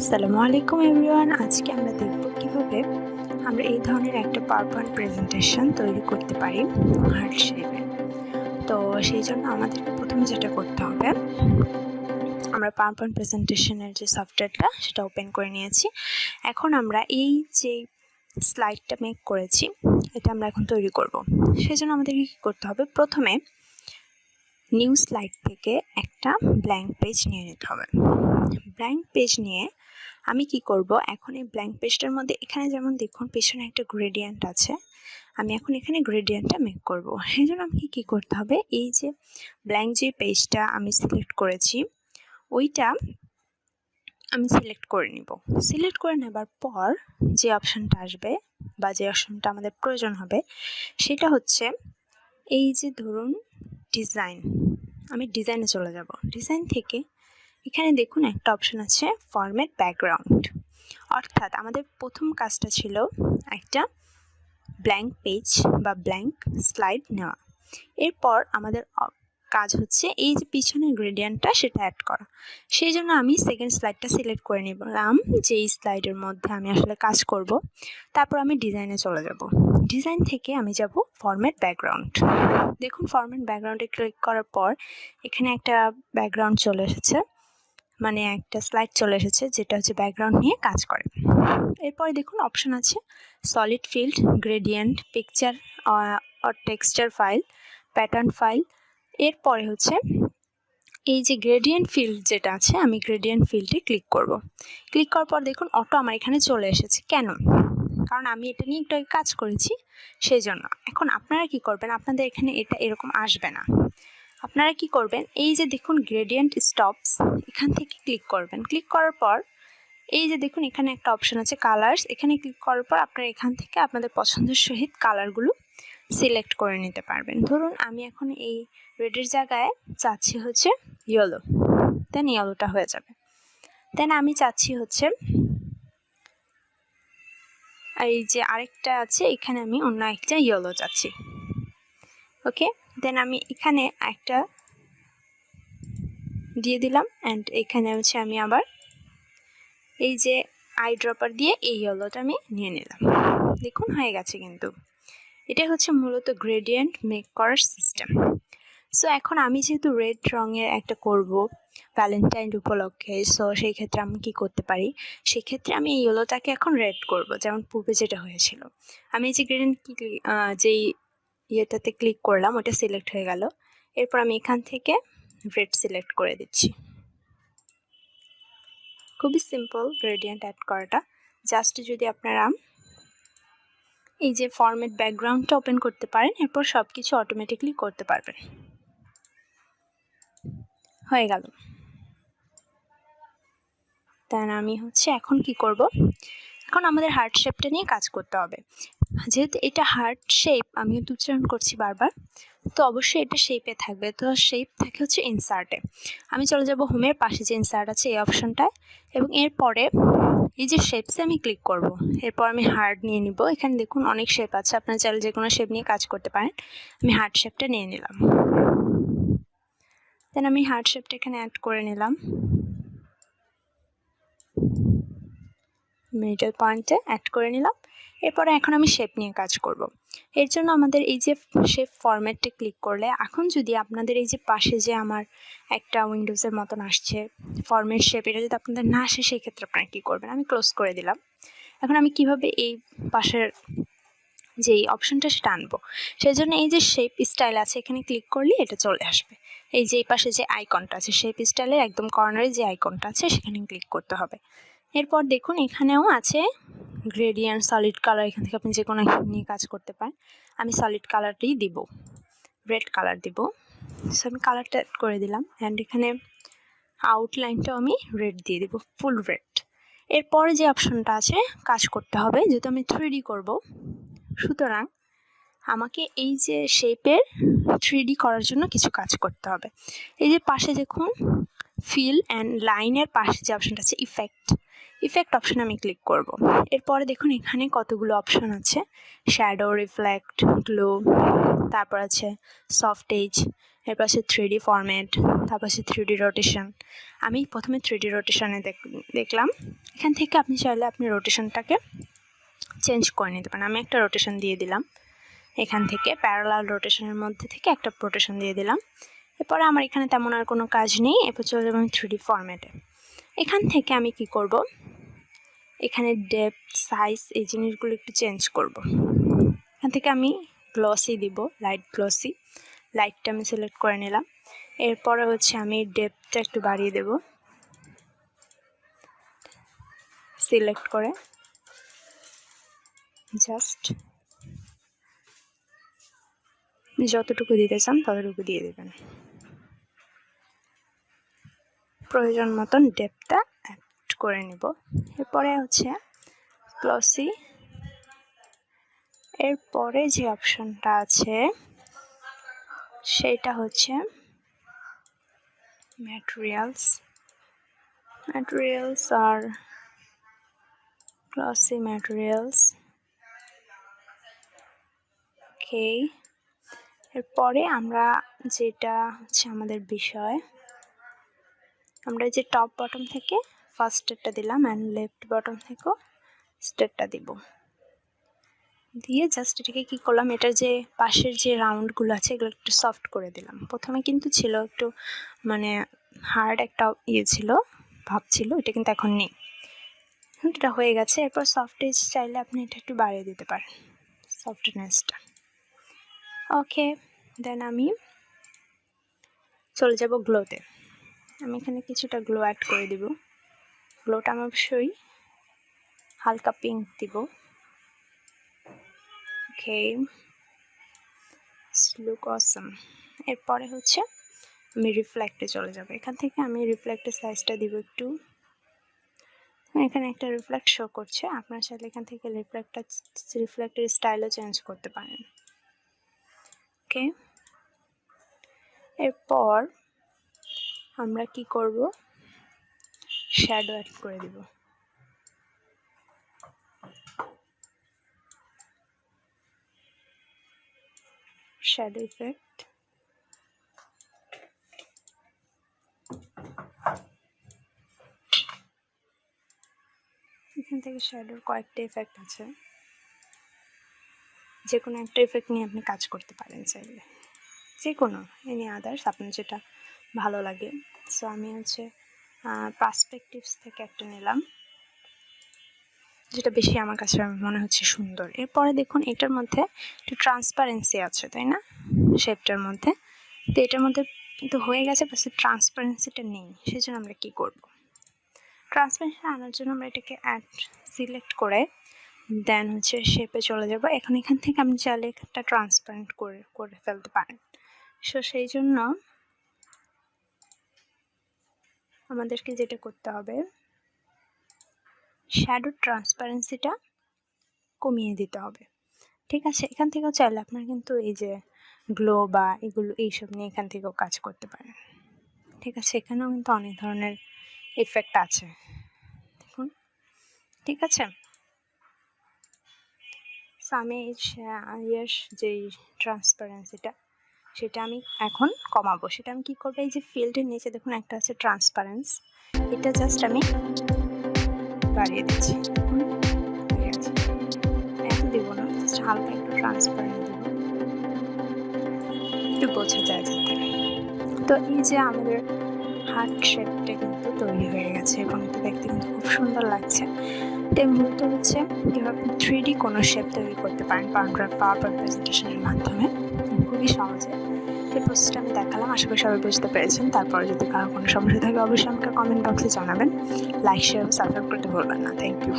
আসসালামু আলাইকুম এভরিওয়ান। আজকে আমরা দেখব কিভাবে আমরা এই ধরনের একটা পাওয়ারপয়েন্ট প্রেজেন্টেশন তৈরি করতে পারি হার্ট শেপে। তো সেই জন্য আমাদেরকে প্রথমে যেটা করতে হবে, আমরা পাওয়ারপয়েন্ট প্রেজেন্টেশনের যে সফটওয়্যারটা সেটা ওপেন করে নিয়েছি। এখন আমরা এই যে স্লাইডটা মেক করেছি এটা আমরা এখন তৈরি করব। সেই জন্য আমাদেরকে কী করতে হবে, প্রথমে নিউ স্লাইড থেকে একটা ব্ল্যাঙ্ক পেজ নিয়ে নিতে হবে। ব্ল্যাঙ্ক পেজ নিয়ে আমি কি করব, এখন এই ব্ল্যাঙ্ক পেজটার মধ্যে এখানে যেমন দেখুন পেছনে একটা গ্রেডিয়েন্ট আছে, আমি এখন এখানে গ্রেডিয়েন্টটা মেক করব। সেই জন্য আমাকে কী করতে হবে, এই যে ব্ল্যাঙ্ক যে পেজটা আমি সিলেক্ট করেছি ওইটা আমি সিলেক্ট করে নিব। সিলেক্ট করে নেবার পর যে অপশানটা আসবে বা যে অপশানটা আমাদের প্রয়োজন হবে সেটা হচ্ছে এই যে ধরুন ডিজাইন, আমি ডিজাইনে চলে যাব। ডিজাইন থেকে এখানে দেখুন একটা অপশন আছে ফরম্যাট ব্যাকগ্রাউন্ড, অর্থাৎ আমাদের প্রথম কাজটা ছিল একটা ব্ল্যাঙ্ক পেজ বা ব্ল্যাঙ্ক স্লাইড নেওয়া। এরপর আমাদের কাজ হচ্ছে এই যে পিছনের গ্রেডিয়েন্টটা সেটা অ্যাড করা। সেই জন্য আমি সেকেন্ড স্লাইডটা সিলেক্ট করে নিলাম, যে এই স্লাইডের মধ্যে আমি আসলে কাজ করব। তারপর আমি ডিজাইনে চলে যাব। ডিজাইন থেকে আমি যাব ফরম্যাট ব্যাকগ্রাউন্ড। দেখুন ফরম্যাট ব্যাকগ্রাউন্ডে ক্লিক করার পর এখানে একটা ব্যাকগ্রাউন্ড চলে এসেছে, মানে একটা স্লাইড চলে এসেছে যেটা হচ্ছে ব্যাকগ্রাউন্ড নিয়ে কাজ করে। এরপরে দেখুন অপশন আছে solid field, gradient, picture or texture file, pattern file. এরপরে হচ্ছে এই যে গ্রেডিয়েন্ট ফিল্ড যেটা আছে, আমি গ্রেডিয়েন্ট ফিল্ডে ক্লিক করব। ক্লিক করার পর দেখুন অটো আমার এখানে চলে এসেছে। কেন? কারণ আমি এটা নিয়ে একটু কাজ করেছি সেই জন্য। এখন আপনারা কি করবেন, আপনাদের এখানে এটা এরকম আসবে না। আপনারা কি করবেন, এই যে দেখুন গ্রেডিয়েন্ট স্টপস, এখান থেকে ক্লিক করবেন। ক্লিক করার পর এই যে দেখুন এখানে একটা অপশন আছে কালার্স, এখানে ক্লিক করার পর আপনারা এখান থেকে আপনাদের পছন্দের সহিত কালারগুলো সিলেক্ট করে নিতে পারবেন। ধরুন আমি এখন এই রেডের জায়গায় চাচ্ছি হচ্ছে ইয়েলো, দেন ইয়েলোটা হয়ে যাবে। দেন আমি চাচ্ছি হচ্ছে এই যে আরেকটা আছে এখানে আমি অন্য একটা ইয়েলো চাচ্ছি, ওকে। দেন আমি এখানে একটা দিয়ে দিলাম অ্যান্ড এখানে হচ্ছে আমি আবার এই যে আই ড্রপার দিয়ে এই ইয়েলোটা আমি নিয়ে নিলাম। দেখুন হয়ে গেছে। কিন্তু এটা হচ্ছে মূলত গ্রেডিয়েন্ট মেক করার সিস্টেম। সো এখন আমি যেহেতু রেড রঙের একটা করব ভ্যালেন্টাইন উপলক্ষে, সো সেই ক্ষেত্রে আমি কী করতে পারি, সেক্ষেত্রে আমি এই ইয়েলোটাকে এখন রেড করব, যেমন পূর্বে যেটা হয়েছিল। আমি এই যে গ্রেডিয়েন্ট যেই ইয়েটাতে ক্লিক করলাম ওটা সিলেক্ট হয়ে গেল। এরপর আমি এখান থেকে রেড সিলেক্ট করে দিচ্ছি। খুবই সিম্পল গ্রেডিয়েন্ট অ্যাড করাটা। জাস্ট যদি আপনারা এই যে ফরম্যাট ব্যাকগ্রাউন্ডটা ওপেন করতে পারেন, এরপর সব কিছু অটোমেটিকলি করতে পারবেন। হয়ে গেল। দেন আমি হচ্ছে এখন কি করব, এখন আমাদের হার্ট শেপটা নিয়ে কাজ করতে হবে। যেহেতু এটা হার্ট শেপ, আমি উচ্চারণ করছি বারবার, তো অবশ্যই এটা শেপে থাকবে। তো শেপ থাকে হচ্ছে ইনসার্টে। আমি চলে যাব হোমের পাশে যে ইনসার্ট আছে এই অপশনটায়, এবং এরপরে এই যে শেপসে আমি ক্লিক করব। এরপর আমি হার্ট নিয়ে নিব। এখানে দেখুন অনেক শেপ আছে, আপনারা চাইলে যে কোনো শেপ নিয়ে কাজ করতে পারেন। আমি হার্ট শেপটা নিয়ে নিলাম। দেন আমি হার্ট শেপটা এখানে অ্যাড করে নিলাম, মিডল পয়েন্টে অ্যাড করে নিলাম। এরপরে এখন আমি শেপ নিয়ে কাজ করব। এর জন্য আমাদের এই যে শেপ ফরম্যাটে ক্লিক করলে, এখন যদি আপনাদের এই যে পাশে যে আমার একটা উইন্ডোজের মতন আসছে ফরম্যাট শেপ, এটা যদি আপনাদের না আসে সেই ক্ষেত্রে আপনারা কী করবেন, আমি ক্লোজ করে দিলাম। এখন আমি কিভাবে এই পাশের যেই অপশনটা সেটা আনবো, সেই জন্য এই যে শেপ স্টাইল আছে এখানে ক্লিক করলে এটা চলে আসবে। এই যে এই পাশে যে আইকনটা আছে শেপ স্টাইলের একদম কর্নারে যে আইকনটা আছে সেখানে ক্লিক করতে হবে। এরপর দেখুন এখানেও আছে গ্রেডিয়েন্ট, সলিড কালার, এখান থেকে আপনি যে কোনো নিয়ে কাজ করতে পারেন। আমি সলিড কালারটাই দিব, রেড কালার দিব। সো আমি কালারটা অ্যাড করে দিলাম অ্যান্ড এখানে আউটলাইনটাও আমি রেড দিয়ে দিব, ফুল রেড। এরপরে যে অপশনটা আছে কাজ করতে হবে, যেহেতু আমি 3D করব, সুতরাং আমাকে এই যে শেপের 3D করার জন্য কিছু কাজ করতে হবে। এই যে পাশে দেখুন ফিল অ্যান্ড লাইনের পাশে যে অপশানটা আছে ইফেক্ট অপশানে আমি ক্লিক করব। এরপরে দেখুন এখানে কতগুলো অপশান আছে, শ্যাডো, রিফ্লেক্ট, গ্লো, তারপর আছে সফট এজ, এরপর আছে 3D ফরম্যাট, তারপর আছে 3D রোটেশন। আমি প্রথমে 3D রোটেশনে দেখলাম। এখান থেকে আপনি চাইলে আপনি রোটেশনটাকে চেঞ্জ করে নিতে পারেন। আমি একটা রোটেশন দিয়ে দিলাম, এখান থেকে প্যারালাল রোটেশনের মধ্যে থেকে একটা রোটেশন দিয়ে দিলাম। এরপরে আমার এখানে তেমন আর কোনো কাজ নেই, এরপর চলে যাবো আমি 3D ফরম্যাটে। এখান থেকে আমি কি করব, এখানে ডেপথ, সাইজ, এই জিনিসগুলো একটু চেঞ্জ করব। এখান থেকে আমি গ্লসি দিব, লাইট গ্লসি, লাইটটা আমি সিলেক্ট করে নিলাম। এরপরে হচ্ছে আমি ডেপথটা একটু বাড়িয়ে দেব, সিলেক্ট করে জাস্ট যতটুকু দিতে চান ততটুকু দিয়ে দেবেন। প্রয়োজন মতন ডেপথটা অ্যাড করে নেব। এরপরে হচ্ছে গ্লসি, এরপরে যে অপশনটা আছে সেটা হচ্ছে ম্যাটেরিয়ালস আর গ্লসি ম্যাটেরিয়ালস। ওকে, এরপরে আমরা যেটা হচ্ছে আমাদের বিষয়, আমরা যে টপ বটম থেকে ফার্স্ট স্টেটটা দিলাম অ্যান্ড লেফট বটম থেকেও স্টেটটা দিব, দিয়ে জাস্ট এটাকে কী করলাম, এটার যে পাশের যে রাউন্ডগুলো আছে এগুলো একটু সফট করে দিলাম। প্রথমে কিন্তু ছিল একটু মানে হার্ড একটা ছিল, ভাব ছিল, এটা কিন্তু এখন নেই, এটা হয়ে গেছে। এরপর সফটেজ চাইলে আপনি এটা একটু বাড়িয়ে দিতে পারেন, সফটনেসটা। ওকে, দেন আমি চলে যাব গ্লোতে। আমি এখানে কিছুটা গ্লো অ্যাড করে দিব। গ্লোটা আমি অবশ্যই হালকা পিঙ্ক দিব। ওকে, লুক অসম। এরপরে হচ্ছে আমি রিফ্লেক্টে চলে যাব। এখান থেকে আমি রিফ্লেক্টের সাইজটা দিব একটু, এখানে একটা রিফ্লেক্ট শো করছে, আপনার চাইলে এখান থেকে রিফ্লেক্টের স্টাইলও চেঞ্জ করতে পারেন। ওকে, এরপর আমরা কি করব, শ্যাডো অ্যাড করে দিব। শ্যাডো ইফেক্ট, এখান থেকে শ্যাডোর কয়েকটা ইফেক্ট আছে, যে কোনো একটা ইফেক্ট নিয়ে আপনি কাজ করতে পারেন চাইলে, যে কোনো এনি আদার্স আপনার যেটা ভালো লাগে। সো আমি হচ্ছে পার্সপেক্টিভস থেকে একটা নিলাম, যেটা বেশি আমার কাছে মনে হচ্ছে সুন্দর। এরপরে দেখুন এটার মধ্যে একটু ট্রান্সপারেন্সি আছে, তাই না, শেপটার মধ্যে। তো এটার মধ্যে কিন্তু হয়ে গেছে, বাস ট্রান্সপারেন্সিটা নেই। সেজন্য আমরা কি করব, ট্রান্সপারেন্সি আনার জন্য আমরা এটাকে সিলেক্ট করে দেন হচ্ছে শেপে চলে যাব। এখন এখান থেকে আপনি চাইলে একটা ট্রান্সপারেন্ট করে ফেলতে পারেন। সো সেই জন্য আমাদেরকে যেটা করতে হবে, শ্যাডো ট্রান্সপারেন্সিটা কমিয়ে দিতে হবে। ঠিক আছে, এখান থেকেও চাইলে আপনার কিন্তু এই যে গ্লো বা এগুলো এইসব নিয়ে এখান থেকেও কাজ করতে পারেন। ঠিক আছে, এখানেও কিন্তু অনেক ধরনের ইফেক্ট আছে, দেখুন। ঠিক আছে, সো আমি যেই ট্রান্সপারেন্সিটা সেটা আমি এখন কমাবো। সেটা আমি কী করবো, এই যে ফিল্ডের নিচে দেখুন একটা আছে ট্রান্সপারেন্স, এটা জাস্ট আমি বাড়িয়ে দিচ্ছি। ঠিক আছে, এত দেবো না, জাস্ট হালকা একটু ট্রান্সপারেন্ট দেবো, একটু বোঝা যায় যাতে। তো এই যে আমাদের হার্ট শেপটা কিন্তু তৈরি হয়ে গেছে এবং এটা দেখতে কিন্তু খুব সুন্দর লাগছে। এটা মূলত হচ্ছে কীভাবে 3D কোনো শেপ তৈরি করতে পারেন পাওয়ার প্রেজেন্টেশনের মাধ্যমে খুবই সহজে। এই প্রসেসটা আমি দেখালাম, আশা করি সবাই বুঝতে পেরেছেন। তারপরে যদি কারো কোনো সমস্যা থাকে অবশ্যই আমাকে কমেন্ট বক্সে জানাবেন। লাইক, শেয়ার, সাবস্ক্রাইব করতে ভুলবেন না। Thank you.